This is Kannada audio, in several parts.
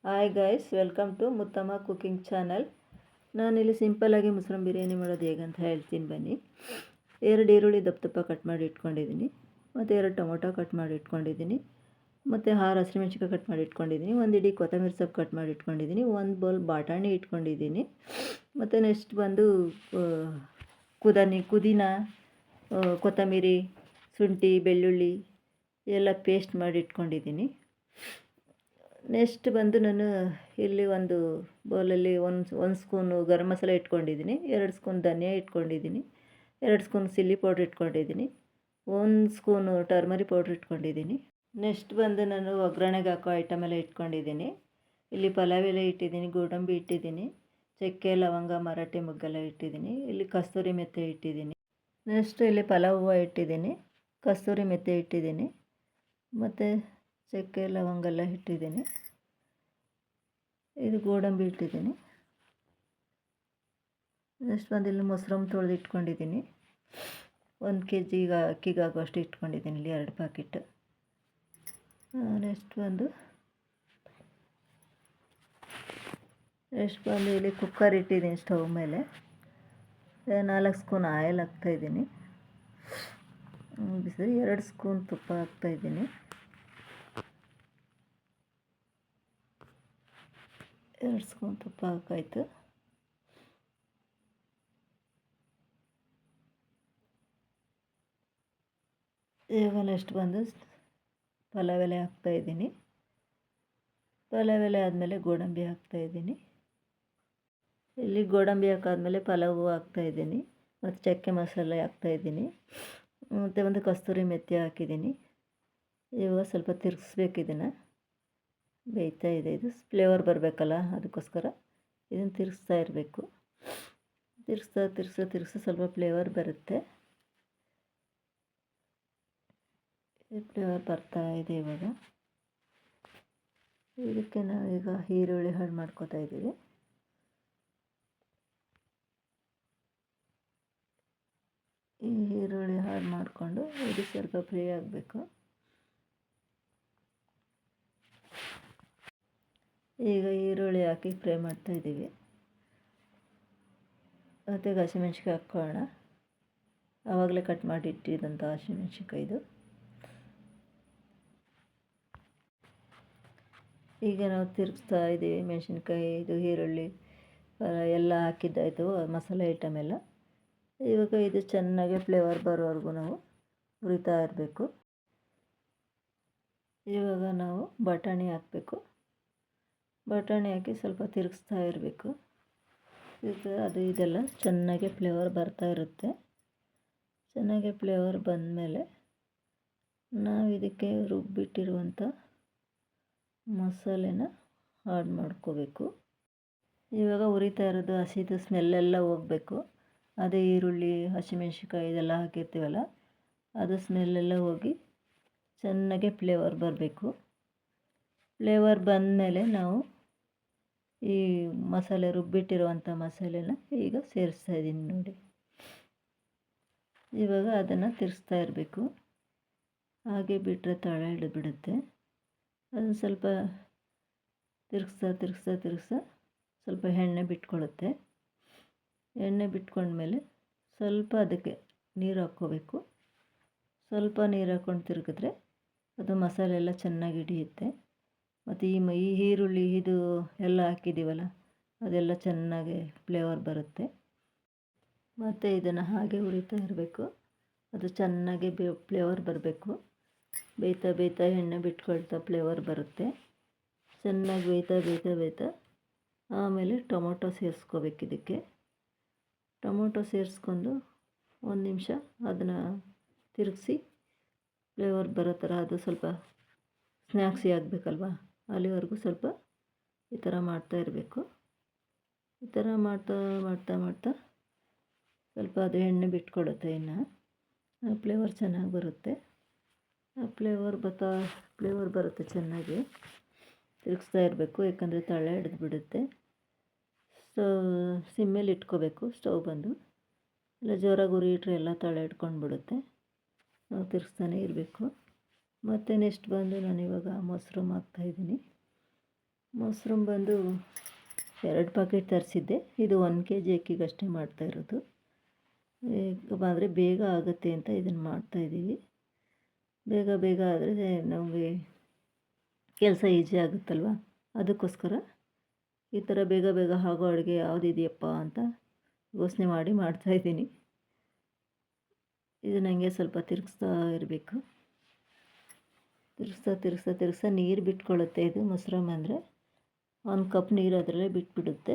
Hi guys, welcome to Muttamma cooking channel. ನಾನಿಲ್ಲಿ ಸಿಂಪಲ್ಲಾಗಿ ಮುಸ್ರಮ್ ಬಿರಿಯಾನಿ ಮಾಡೋದು ಹೇಗಂತ ಹೇಳ್ತೀನಿ ಬನ್ನಿ. 2 ಈರುಳ್ಳಿ ದಪ್ಪ ದಪ್ಪ ಕಟ್ ಮಾಡಿ ಇಟ್ಕೊಂಡಿದ್ದೀನಿ, ಮತ್ತು 2 ಟೊಮೊಟೊ ಕಟ್ ಮಾಡಿ ಇಟ್ಕೊಂಡಿದ್ದೀನಿ, ಮತ್ತು 6 ಹಸಿಮೆಣ್ಸಿಕಾಯಿ ಕಟ್ ಮಾಡಿ ಇಟ್ಕೊಂಡಿದ್ದೀನಿ, 1 ಇಡೀ ಕೊತ್ತಂಬರಿ ಸೊಪ್ಪು ಕಟ್ ಮಾಡಿ ಇಟ್ಕೊಂಡಿದ್ದೀನಿ, 1 ಬೌಲ್ ಬಾಟಾಣಿ ಇಟ್ಕೊಂಡಿದ್ದೀನಿ, ಮತ್ತು ನೆಕ್ಸ್ಟ್ ಬಂದು ಪುದೀನ, ಕೊತ್ತಂಬರಿ, ಶುಂಠಿ, ಬೆಳ್ಳುಳ್ಳಿ ಎಲ್ಲ ಪೇಸ್ಟ್ ಮಾಡಿ ಇಟ್ಕೊಂಡಿದ್ದೀನಿ. ನೆಕ್ಸ್ಟ್ ಬಂದು ನಾನು ಇಲ್ಲಿ ಒಂದು ಬೌಲಲ್ಲಿ ಒಂದು ಸ್ಪೂನು ಗರಂ ಮಸಾಲೆ ಇಟ್ಕೊಂಡಿದ್ದೀನಿ, 2 ಸ್ಪೂನ್ ಧನಿಯಾ ಇಟ್ಕೊಂಡಿದ್ದೀನಿ, 2 ಸ್ಪೂನ್ ಚಿಲ್ಲಿ ಪೌಡ್ರ್ ಇಟ್ಕೊಂಡಿದ್ದೀನಿ, 1 ಸ್ಪೂನು ಟರ್ಮರಿಕ್ ಪೌಡ್ರ್ ಇಟ್ಕೊಂಡಿದ್ದೀನಿ. ನೆಕ್ಸ್ಟ್ ಬಂದು ನಾನು ಒಗ್ಗರಣೆಗೆ ಹಾಕೋ ಐಟಮ್ ಎಲ್ಲ ಇಟ್ಕೊಂಡಿದ್ದೀನಿ. ಇಲ್ಲಿ ಪಲಾವ್ ಎಲೆ ಇಟ್ಟಿದ್ದೀನಿ, ಗೋಡಂಬಿ ಇಟ್ಟಿದ್ದೀನಿ, ಚಕ್ಕೆ, ಲವಂಗ, ಮರಾಠಿ ಮೊಗ್ಗೆಲ್ಲ ಇಟ್ಟಿದ್ದೀನಿ. ಇಲ್ಲಿ ಕಸ್ತೂರಿ ಮೆಂತ್ಯ ಇಟ್ಟಿದ್ದೀನಿ. ನೆಕ್ಸ್ಟ್ ಇಲ್ಲಿ ಪಲಾವ್ ಹೂವು ಇಟ್ಟಿದ್ದೀನಿ, ಕಸ್ತೂರಿ ಮೆಂತ್ಯ ಇಟ್ಟಿದ್ದೀನಿ, ಮತ್ತು ಚಕ್ಕೆ, ಲವಂಗ ಎಲ್ಲ ಇಟ್ಟಿದ್ದೀನಿ. ಇದು ಗೋಡಂಬಿ ಇಟ್ಟಿದ್ದೀನಿ. ನೆಕ್ಸ್ಟ್ ಬಂದು ಇಲ್ಲಿ ಮೊಸರನ್ನ ತೊಳೆದು ಇಟ್ಕೊಂಡಿದ್ದೀನಿ. 1 kg ಅಕ್ಕಿಗೆ ಆಗುವಷ್ಟು ಇಟ್ಕೊಂಡಿದ್ದೀನಿ, ಇಲ್ಲಿ 2 ಪ್ಯಾಕೆಟ್. ನೆಕ್ಸ್ಟ್ ಬಂದು ಇಲ್ಲಿ ಕುಕ್ಕರ್ ಇಟ್ಟಿದ್ದೀನಿ ಸ್ಟವ್ ಮೇಲೆ. 4 ಸ್ಪೂನ್ ಆಯಿಲ್ ಹಾಕ್ತಾಯಿದ್ದೀನಿ. ಬಿಸಿ 2 ಸ್ಪೂನ್ ತುಪ್ಪ ಹಾಕ್ತಾಯಿದ್ದೀನಿ. 2 ಸ್ಪೂನ್ ತುಪ್ಪ ಹಾಕಾಯಿತು. ಈಗ ನೆಕ್ಸ್ಟ್ ಬಂದು ಪಲಾವ್ ಎಲೆ ಹಾಕ್ತಾಯಿದ್ದೀನಿ. ಪಲಾವ್ ಎಲೆ ಆದಮೇಲೆ ಗೋಡಂಬಿ ಹಾಕ್ತಾಯಿದ್ದೀನಿ. ಇಲ್ಲಿ ಗೋಡಂಬಿ ಹಾಕಾದ್ಮೇಲೆ ಪಲಾವ್ ಹೂವು ಹಾಕ್ತಾಯಿದ್ದೀನಿ, ಮತ್ತು ಚಕ್ಕೆ ಮಸಾಲೆ ಹಾಕ್ತಾಯಿದ್ದೀನಿ, ಮತ್ತು ಒಂದು ಕಸ್ತೂರಿ ಮೆಂತ್ಯ ಹಾಕಿದ್ದೀನಿ. ಇವಾಗ ಸ್ವಲ್ಪ ತಿರುಗಿಸ್ಬೇಕು, ಇದನ್ನು ಬೇಯ್ತಾ ಇದೆ. ಇದು ಫ್ಲೇವರ್ ಬರಬೇಕಲ್ಲ, ಅದಕ್ಕೋಸ್ಕರ ಇದನ್ನು ತಿರುಗಿಸ್ತಾ ಇರಬೇಕು. ತಿರುಗಿಸ್ತಾ ಸ್ವಲ್ಪ ಫ್ಲೇವರ್ ಬರುತ್ತೆ. ಫ್ಲೇವರ್ ಬರ್ತಾ ಇದೆ. ಇವಾಗ ಇದಕ್ಕೆ ನಾವೀಗ ಈರುಳ್ಳಿ ಆ್ಯಡ್ ಮಾಡ್ಕೋತಾ ಇದ್ದೀವಿ. ಈ ಈರುಳ್ಳಿ ಆ್ಯಡ್ ಮಾಡಿಕೊಂಡು ಇದು ಸ್ವಲ್ಪ ಫ್ರೈ ಆಗಬೇಕು. ಈಗ ಈರುಳ್ಳಿ ಹಾಕಿ ಫ್ರೈ ಮಾಡ್ತಾಯಿದ್ದೀವಿ. ಮತ್ತು ಹಸಿಮೆಣ್ಸಿಕಾಯಿ ಹಾಕ್ಕೊಳ್ಳೋಣ. ಆವಾಗಲೇ ಕಟ್ ಮಾಡಿ ಇಟ್ಟಿದ್ದಂಥ ಹಸಿಮೆಣ್ಸಿಕಾಯಿ ಇದು. ಈಗ ನಾವು ತಿರುಗಿಸ್ತಾ ಇದ್ದೀವಿ. ಮೆಣಸಿನ್ಕಾಯಿ, ಇದು ಈರುಳ್ಳಿ ಎಲ್ಲ ಹಾಕಿದ್ದಾಯಿತು, ಮಸಾಲೆ ಐಟಮ್ ಎಲ್ಲ. ಇವಾಗ ಇದು ಚೆನ್ನಾಗಿ ಫ್ಲೇವರ್ ಬರೋವರೆಗೂ ನಾವು ಹುರಿತಾ ಇರಬೇಕು. ಇವಾಗ ನಾವು ಬಟಾಣಿ ಹಾಕಬೇಕು. ಬಟಾಣಿ ಹಾಕಿ ಸ್ವಲ್ಪ ತಿರುಗಿಸ್ತಾ ಇರಬೇಕು. ಇದೆಲ್ಲ ಚೆನ್ನಾಗಿ ಫ್ಲೇವರ್ ಬರ್ತಾ ಇರುತ್ತೆ. ಚೆನ್ನಾಗಿ ಫ್ಲೇವರ್ ಬಂದಮೇಲೆ ನಾವು ಇದಕ್ಕೆ ರುಬ್ಬಿಟ್ಟಿರುವಂಥ ಮಸಾಲೆನ ಆ್ಯಡ್ ಮಾಡ್ಕೋಬೇಕು. ಇವಾಗ ಹುರಿತಾ ಇರೋದು ಹಸಿದು ಸ್ಮೆಲ್ಲೆಲ್ಲ ಹೋಗಬೇಕು. ಅದೇ ಈರುಳ್ಳಿ, ಹಸಿಮೆಣ್ಸಿಕಾಯಿ ಇದೆಲ್ಲ ಹಾಕಿರ್ತೀವಲ್ಲ, ಅದು ಸ್ಮೆಲ್ಲೆಲ್ಲ ಹೋಗಿ ಚೆನ್ನಾಗಿ ಫ್ಲೇವರ್ ಬರಬೇಕು. ಫ್ಲೇವರ್ ಬಂದಮೇಲೆ ನಾವು ಈ ಮಸಾಲೆ ರುಬ್ಬಿಟ್ಟಿರುವಂಥ ಮಸಾಲೆನ ಈಗ ಸೇರಿಸ್ತಾ ಇದ್ದೀನಿ ನೋಡಿ. ಇವಾಗ ಅದನ್ನು ತಿರುಗಿಸ್ತಾ ಇರಬೇಕು. ಹಾಗೆ ಬಿಟ್ಟರೆ ತಳ ಹಿಡಿದ್ಬಿಡುತ್ತೆ. ಅದನ್ನು ಸ್ವಲ್ಪ ತಿರುಗಿಸ್ತಾ ಸ್ವಲ್ಪ ಎಣ್ಣೆ ಬಿಟ್ಕೊಳ್ಳುತ್ತೆ. ಎಣ್ಣೆ ಬಿಟ್ಕೊಂಡ್ಮೇಲೆ ಸ್ವಲ್ಪ ಅದಕ್ಕೆ ನೀರು ಹಾಕ್ಕೋಬೇಕು. ಸ್ವಲ್ಪ ನೀರು ಹಾಕ್ಕೊಂಡು ತಿರುಗಿದ್ರೆ ಅದು ಮಸಾಲೆ ಎಲ್ಲ ಚೆನ್ನಾಗಿ ಹಿಡಿಯುತ್ತೆ. ಮತ್ತು ಈ ಈರುಳ್ಳಿ ಇದು ಎಲ್ಲ ಹಾಕಿದ್ದೀವಲ್ಲ, ಅದೆಲ್ಲ ಚೆನ್ನಾಗಿ ಫ್ಲೇವರ್ ಬರುತ್ತೆ. ಮತ್ತು ಇದನ್ನು ಹಾಗೆ ಹುರಿತಾ ಇರಬೇಕು. ಅದು ಚೆನ್ನಾಗಿ ಫ್ಲೇವರ್ ಬರಬೇಕು. ಬೇಯ್ತಾ ಎಣ್ಣೆ ಬಿಟ್ಕೊಳ್ತಾ ಫ್ಲೇವರ್ ಬರುತ್ತೆ. ಚೆನ್ನಾಗಿ ಬೇಯ್ತಾ ಆಮೇಲೆ ಟೊಮೊಟೊ ಸೇರಿಸ್ಕೋಬೇಕು. ಇದಕ್ಕೆ ಟೊಮೊಟೊ ಸೇರಿಸ್ಕೊಂಡು 1 ನಿಮಿಷ ಅದನ್ನು ತಿರುಗಿಸಿ ಫ್ಲೇವರ್ ಬರೋ ಥರ, ಅದು ಸ್ವಲ್ಪ ಸ್ನ್ಯಾಕ್ಸಿ ಆಗಬೇಕಲ್ವ, ಅಲ್ಲಿವರೆಗೂ ಸ್ವಲ್ಪ ಈ ಥರ ಮಾಡ್ತಾ ಇರಬೇಕು. ಈ ಥರ ಮಾಡ್ತಾ ಸ್ವಲ್ಪ ಅದು ಎಣ್ಣೆ ಬಿಟ್ಕೊಡುತ್ತೆ. ಇನ್ನು ಫ್ಲೇವರ್ ಚೆನ್ನಾಗಿ ಬರುತ್ತೆ. ಫ್ಲೇವರ್ ಬರುತ್ತೆ ಚೆನ್ನಾಗಿ. ತಿರುಗಿಸ್ತಾ ಇರಬೇಕು, ಯಾಕಂದರೆ ತಳ ಹಿಡಿದು ಬಿಡುತ್ತೆ. ಸಿಮ್ಮೇಲಿ ಇಟ್ಕೋಬೇಕು ಸ್ಟವ್ ಬಂದು. ಇಲ್ಲ ಜೋರಾಗಿ ಉರಿ ಇಟ್ಟರೆ ಎಲ್ಲ ತಳ ಹಿಡ್ಕೊಂಡು ಬಿಡುತ್ತೆ. ನಾವು ತಿರುಗಿಸ್ತಾನೆ ಇರಬೇಕು. ಮತ್ತು ನೆಕ್ಸ್ಟ್ ಬಂದು ನಾನಿವಾಗ ಮೊಸರು ಹಾಕ್ತಾಯಿದ್ದೀನಿ. ಮೊಸರು ಬಂದು 2 ಪ್ಯಾಕೆಟ್ ತರಿಸಿದ್ದೆ. ಇದು 1 kg ಅಕ್ಕಿಗಷ್ಟೇ ಮಾಡ್ತಾಯಿರೋದು. ಆದರೆ ಬೇಗ ಆಗುತ್ತೆ ಅಂತ ಇದನ್ನು ಮಾಡ್ತಾಯಿದ್ದೀವಿ. ಬೇಗ ಬೇಗ ಆದರೆ ನಮಗೆ ಕೆಲಸ ಈಸಿ ಆಗುತ್ತಲ್ವ, ಅದಕ್ಕೋಸ್ಕರ ಈ ಥರ ಬೇಗ ಬೇಗ ಆಗೋ ಅಡುಗೆ ಯಾವುದಿದೆಯಪ್ಪ ಅಂತ ಯೋಚನೆ ಮಾಡಿ ಮಾಡ್ತಾಯಿದ್ದೀನಿ. ಇದು ನನಗೆ ಸ್ವಲ್ಪ ತಿರುಗಿಸ್ತಾ ಇರಬೇಕು. ತಿರುಗಿಸ್ತಾ ನೀರು ಬಿಟ್ಕೊಳ್ಳುತ್ತೆ. ಇದು ಮೊಸರಮ್ಮ ಅಂದರೆ 1 ಕಪ್ ನೀರು ಅದರಲ್ಲೇ ಬಿಟ್ಬಿಡುತ್ತೆ.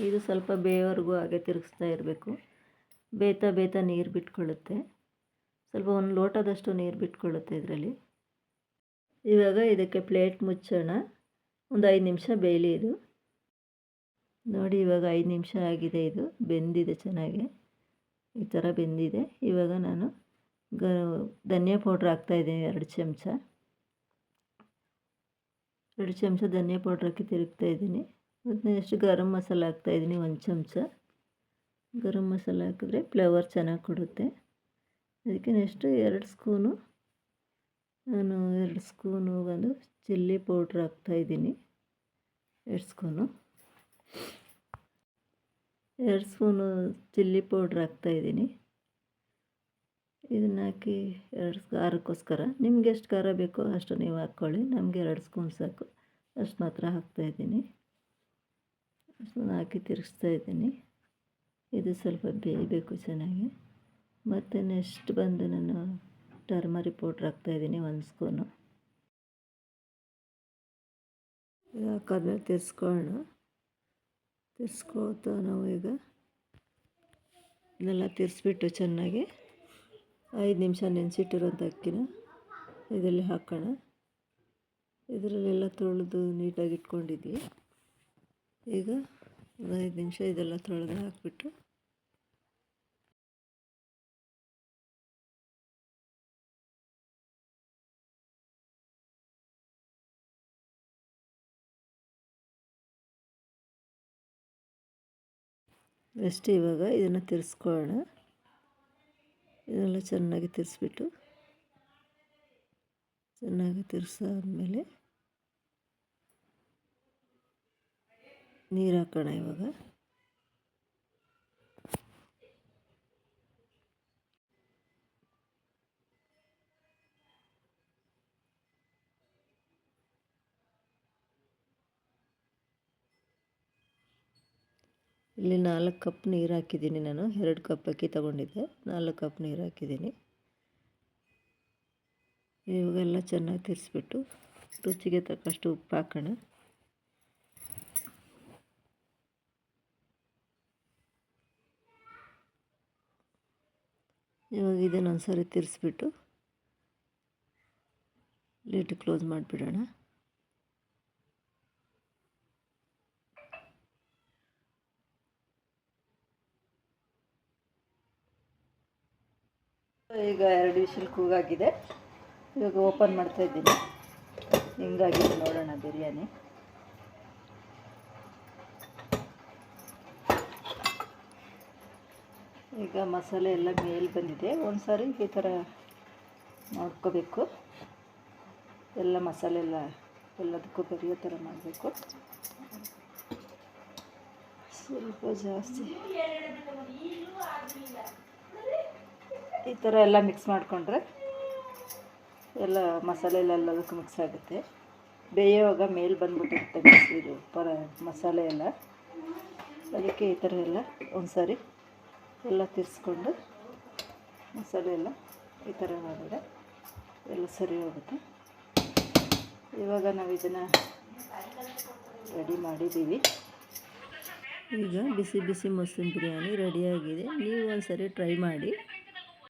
ಇದು ಸ್ವಲ್ಪ ಬೇಯೋವರೆಗೂ ಹಾಗೆ ತಿರುಗಿಸ್ತಾ ಇರಬೇಕು. ಬೇಯ್ತಾ ನೀರು ಬಿಟ್ಕೊಳ್ಳುತ್ತೆ. ಸ್ವಲ್ಪ 1 ಲೋಟದಷ್ಟು ನೀರು ಬಿಟ್ಕೊಳ್ಳುತ್ತೆ ಇದರಲ್ಲಿ. ಇವಾಗ ಇದಕ್ಕೆ ಪ್ಲೇಟ್ ಮುಚ್ಚೋಣ. ಒಂದು 5 ನಿಮಿಷ ಬೇಯಲಿ ಇದು. ನೋಡಿ, ಇವಾಗ 5 ನಿಮಿಷ ಆಗಿದೆ. ಇದು ಬೆಂದಿದೆ ಚೆನ್ನಾಗಿ, ಈ ಥರ ಬೆಂದಿದೆ. ಇವಾಗ ನಾನು ಧನಿಯಾ ಪೌಡ್ರ್ ಹಾಕ್ತಾಯಿದ್ದೀನಿ 2 ಚಮಚ. 2 ಚಮಚ ಧನಿಯಾ ಪೌಡ್ರ್ ಹಾಕಿ ತಿರುಗ್ತಾ ಇದ್ದೀನಿ. ಮತ್ತು ನೆಕ್ಸ್ಟ್ ಗರಂ ಮಸಾಲ ಹಾಕ್ತಾಯಿದ್ದೀನಿ 1 ಚಮಚ. ಗರಂ ಮಸಾಲ ಹಾಕಿದ್ರೆ ಫ್ಲೇವರ್ ಚೆನ್ನಾಗಿ ಕೊಡುತ್ತೆ. ಅದಕ್ಕೆ ನೆಕ್ಸ್ಟು 2 ಸ್ಪೂನು ಬಂದು ಚಿಲ್ಲಿ ಪೌಡ್ರ್ ಹಾಕ್ತಾಯಿದ್ದೀನಿ. 2 ಸ್ಪೂನು ಚಿಲ್ಲಿ ಪೌಡ್ರ್ ಹಾಕ್ತಾಯಿದ್ದೀನಿ. ಇದನ್ನು ಹಾಕಿ ಖಾರಕ್ಕೋಸ್ಕರ ನಿಮ್ಗೆ ಎಷ್ಟು ಖಾರ ಬೇಕೋ ಅಷ್ಟು ನೀವು ಹಾಕ್ಕೊಳ್ಳಿ. ನಮಗೆ 2 ಸ್ಪೂನ್ ಸಾಕು, ಅಷ್ಟು ಮಾತ್ರ ಹಾಕ್ತಾಯಿದ್ದೀನಿ. ಅಷ್ಟನ್ನು ಹಾಕಿ ತಿರುಗಿಸ್ತಾ ಇದ್ದೀನಿ. ಇದು ಸ್ವಲ್ಪ ಬೇಯಬೇಕು ಚೆನ್ನಾಗಿ. ಮತ್ತು ನೆಕ್ಸ್ಟ್ ಬಂದು ನಾನು ಟರ್ಮರಿಕ್ ಪೌಡ್ರ್ ಹಾಕ್ತಾಯಿದ್ದೀನಿ 1 ಸ್ಪೂನು. ಇದು ಹಾಕಾದ್ಮೇಲೆ ತಿರ್ಸ್ಕೊಳ್ತಾ ನಾವು ಈಗ ಇದನ್ನೆಲ್ಲ ತಿರ್ಸ್ಬಿಟ್ಟು ಚೆನ್ನಾಗಿ 5 ನಿಮಿಷ ನೆನೆಸಿಟ್ಟಿರೋಂಥ ಅಕ್ಕಿನ ಇದರಲ್ಲಿ ಹಾಕೋಣ. ಇದರಲ್ಲೆಲ್ಲ ತೊಳೆದು ನೀಟಾಗಿ ಇಟ್ಕೊಂಡಿದ್ವಿ. ಈಗ 5 ನಿಮಿಷ ಇದೆಲ್ಲ ತೊಳೆದು ಹಾಕ್ಬಿಟ್ಟು ನೆಕ್ಸ್ಟ್ ಇವಾಗ ಇದನ್ನು ತಿರ್ಸ್ಕೊಳ್ಳೋಣ. ಇದನ್ನೆಲ್ಲ ಚೆನ್ನಾಗಿ ತಿರ್ಸ್ಬಿಟ್ಟು ಚೆನ್ನಾಗಿ ತಿರ್ಸಾದ್ಮೇಲೆ ನೀರು ಹಾಕೋಣ. ಇವಾಗ ಇಲ್ಲಿ 4 ಕಪ್ ನೀರು ಹಾಕಿದ್ದೀನಿ ನಾನು. 2 ಕಪ್ ಅಕ್ಕಿ ತೊಗೊಂಡಿದ್ದೆ, 4 ಕಪ್ ನೀರು ಹಾಕಿದ್ದೀನಿ. ಇವಾಗೆಲ್ಲ ಚೆನ್ನಾಗಿ ತಿರ್ಸ್ಬಿಟ್ಟು ರುಚಿಗೆ ತಕ್ಕಷ್ಟು ಉಪ್ಪು ಹಾಕೋಣ. ಇವಾಗ ಇದನ್ನೊಂದು ಸಾರಿ ತಿರ್ಸ್ಬಿಟ್ಟು ಲಿಡ್ ಕ್ಲೋಸ್ ಮಾಡಿಬಿಡೋಣ. ಈಗ 2 ವಿಷಲ್ ಕೂಗಾಗಿದೆ. ಇವಾಗ ಓಪನ್ ಮಾಡ್ತಾ ಇದ್ದೀನಿ. ಹಿಂಗಾಗಿದೆ ನೋಡೋಣ ಬಿರಿಯಾನಿ. ಈಗ ಮಸಾಲೆ ಎಲ್ಲ ಮೇಲೆ ಬಂದಿದೆ. ಒಂದು ಸಾರಿ ಈ ಥರ ನೋಡ್ಕೋಬೇಕು. ಎಲ್ಲ ಮಸಾಲೆ ಎಲ್ಲದಕ್ಕೂ ಬರೆಯೋ ಥರ ಮಾಡಬೇಕು. ಸ್ವಲ್ಪ ಜಾಸ್ತಿ ಈ ಥರ ಎಲ್ಲ ಮಿಕ್ಸ್ ಮಾಡಿಕೊಂಡ್ರೆ ಎಲ್ಲ ಮಸಾಲೆ ಎಲ್ಲದಕ್ಕೂ ಮಿಕ್ಸ್ ಆಗುತ್ತೆ. ಬೇಯುವಾಗ ಮೇಲೆ ಬಂದ್ಬಿಟ್ಟಿರುತ್ತೆ ಇದು ಮಸಾಲೆ ಎಲ್ಲ. ಅದಕ್ಕೆ ಈ ಥರ ಎಲ್ಲ ಒಂದು ಸಾರಿ ಎಲ್ಲ ತಿರ್ಸ್ಕೊಂಡು ಮಸಾಲೆ ಎಲ್ಲ ಈ ಥರ ಮಾಡಿದ್ರೆ ಎಲ್ಲ ಸರಿ ಹೋಗುತ್ತೆ. ಇವಾಗ ನಾವು ಇದನ್ನು ರೆಡಿ ಮಾಡಿದ್ದೀವಿ. ಈಗ ಬಿಸಿ ಬಿಸಿ ಮೊಸರು ಬಿರಿಯಾನಿ ರೆಡಿಯಾಗಿದೆ. ನೀವು ಒಂದು ಸರಿ ಟ್ರೈ ಮಾಡಿ.